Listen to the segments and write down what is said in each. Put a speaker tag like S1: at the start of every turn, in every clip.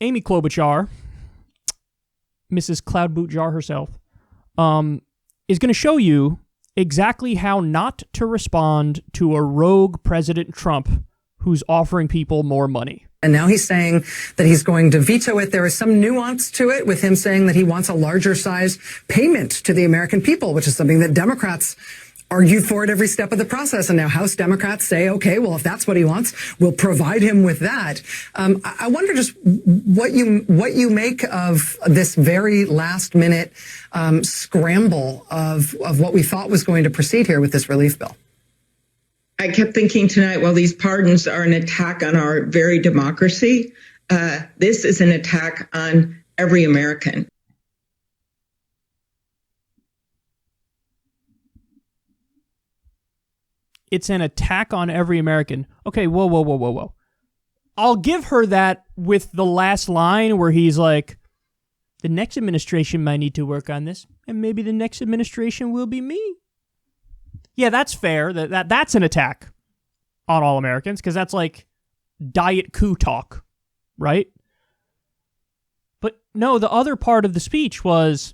S1: Amy Klobuchar, Mrs. Cloudbootjar herself, is going to show you exactly how not to respond to a rogue President Trump who's offering people more money.
S2: And now he's saying that he's going to veto it. There is some nuance to it with him saying that he wants a larger size payment to the American people, which is something that Democrats argued for at every step of the process. And now House Democrats say, okay, well, if that's what he wants, we'll provide him with that. I wonder just what you make of this very last minute scramble of what we thought was going to proceed here with this relief bill.
S3: I kept thinking tonight, well, these pardons are an attack on our very democracy. This is an attack on every American.
S1: It's an attack on every American. Okay, whoa. I'll give her that with the last line where he's like, the next administration might need to work on this, and maybe the next administration will be me. Yeah, that's fair. That's an attack on all Americans, because that's like diet coup talk, right? But no, the other part of the speech was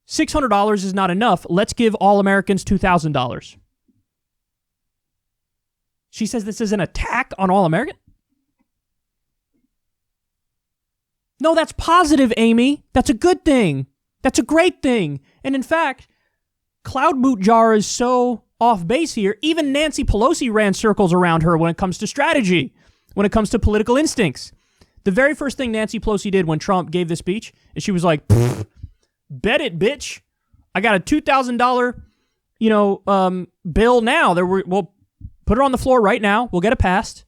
S1: $600 is not enough. Let's give all Americans $2,000. She says this is an attack on all Americans? No, that's positive, Amy. That's a good thing. That's a great thing. And in fact, Cloudbootjar is so off base here. Even Nancy Pelosi ran circles around her when it comes to strategy, when it comes to political instincts. The very first thing Nancy Pelosi did when Trump gave this speech is she was like, bet it, bitch. I got a $2,000, bill now. We'll put it on the floor right now. We'll get it passed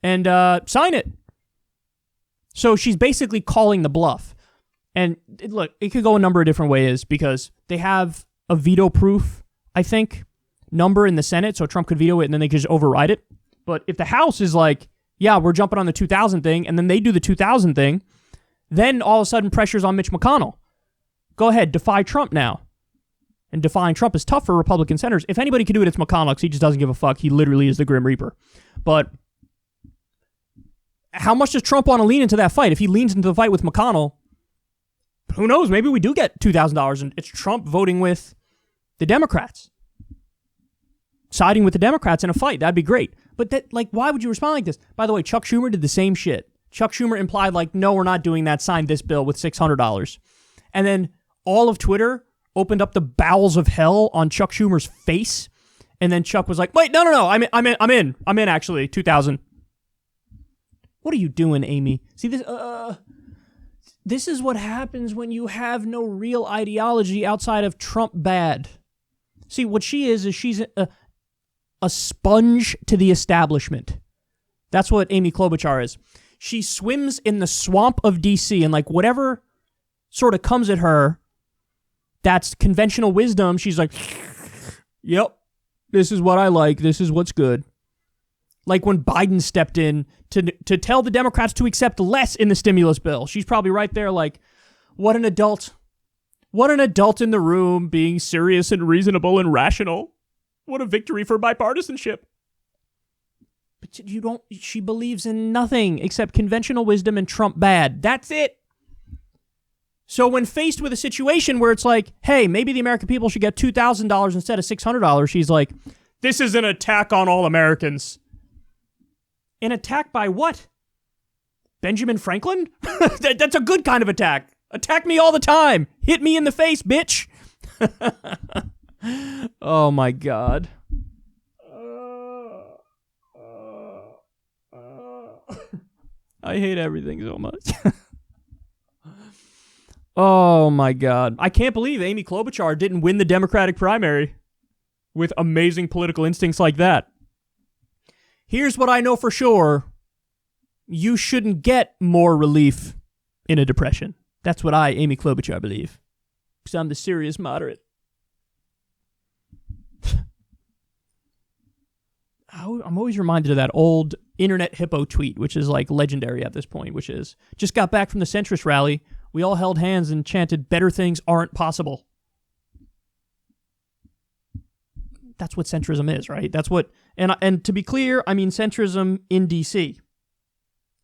S1: and sign it. So she's basically calling the bluff. And look, it could go a number of different ways because they have a veto-proof, I think, number in the Senate, so Trump could veto it and then they could just override it. But if the House is like, yeah, we're jumping on the 2000 thing, and then they do the 2000 thing, then all of a sudden pressure's on Mitch McConnell. Go ahead, defy Trump now. And defying Trump is tough for Republican senators. If anybody can do it, it's McConnell, because he just doesn't give a fuck. He literally is the Grim Reaper. But how much does Trump want to lean into that fight? If he leans into the fight with McConnell, who knows? Maybe we do get $2,000 and it's Trump voting with the Democrats. Siding with the Democrats in a fight. That'd be great. But why would you respond like this? By the way, Chuck Schumer did the same shit. Chuck Schumer implied no, we're not doing that. Sign this bill with $600. And then all of Twitter opened up the bowels of hell on Chuck Schumer's face. And then Chuck was like, wait, no. I'm in actually. 2,000. What are you doing, Amy? See this? This is what happens when you have no real ideology outside of Trump bad. See, what she is she's a sponge to the establishment. That's what Amy Klobuchar is. She swims in the swamp of D.C. and whatever sort of comes at her, that's conventional wisdom. She's like, yep, this is what I like. This is what's good. Like when Biden stepped in to tell the Democrats to accept less in the stimulus bill. She's probably right there like, what an adult. What an adult in the room, being serious and reasonable and rational. What a victory for bipartisanship. But she believes in nothing except conventional wisdom and Trump bad. That's it. So when faced with a situation where it's like, hey, maybe the American people should get $2,000 instead of $600, she's like, this is an attack on all Americans. An attack by what? Benjamin Franklin? That's a good kind of attack. Attack me all the time. Hit me in the face, bitch. Oh, my God. I hate everything so much. Oh, my God. I can't believe Amy Klobuchar didn't win the Democratic primary with amazing political instincts like that. Here's what I know for sure. You shouldn't get more relief in a depression. That's what I, Amy Klobuchar, believe. Because I'm the serious moderate. I'm always reminded of that old internet hippo tweet, which is legendary at this point, which is, just got back from the centrist rally. We all held hands and chanted, better things aren't possible. That's what centrism is, right? That's what, and to be clear, I mean centrism in D.C.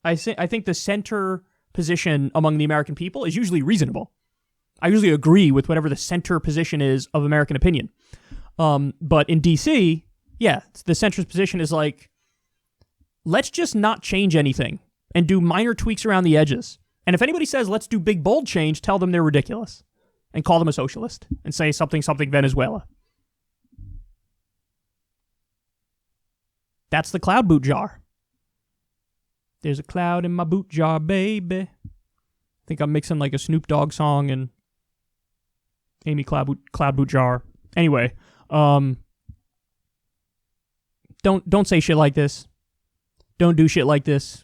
S1: I think the center position among the American people is usually reasonable. I usually agree with whatever the center position is of American opinion. But in D.C., yeah, the centrist position is like, let's just not change anything and do minor tweaks around the edges. And if anybody says, let's do big, bold change, tell them they're ridiculous and call them a socialist and say something Venezuela. That's the cloud boot jar. There's a cloud in my boot jar, baby. I think I'm mixing like a Snoop Dogg song and Amy Cloud Boot Jar. Anyway, don't say shit like this. Don't do shit like this.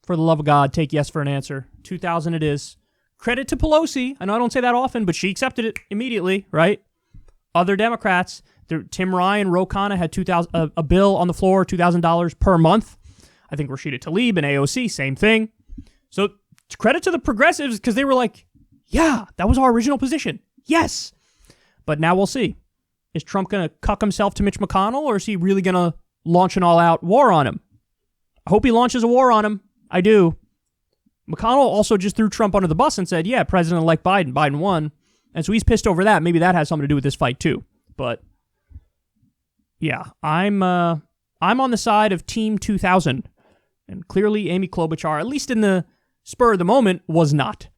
S1: For the love of God, take yes for an answer. 2000 it is. Credit to Pelosi. I know I don't say that often, but she accepted it immediately, right? Other Democrats, Tim Ryan, Ro Khanna had a bill on the floor, $2,000 per month. I think Rashida Tlaib and AOC, same thing. So credit to the progressives because they were like, yeah, that was our original position. Yes. But now we'll see. Is Trump going to cuck himself to Mitch McConnell, or is he really going to launch an all-out war on him? I hope he launches a war on him. I do. McConnell also just threw Trump under the bus and said, yeah, President-elect Biden won. And so he's pissed over that. Maybe that has something to do with this fight too. But yeah, I'm on the side of Team 2000. And clearly Amy Klobuchar, at least in the spur of the moment, was not.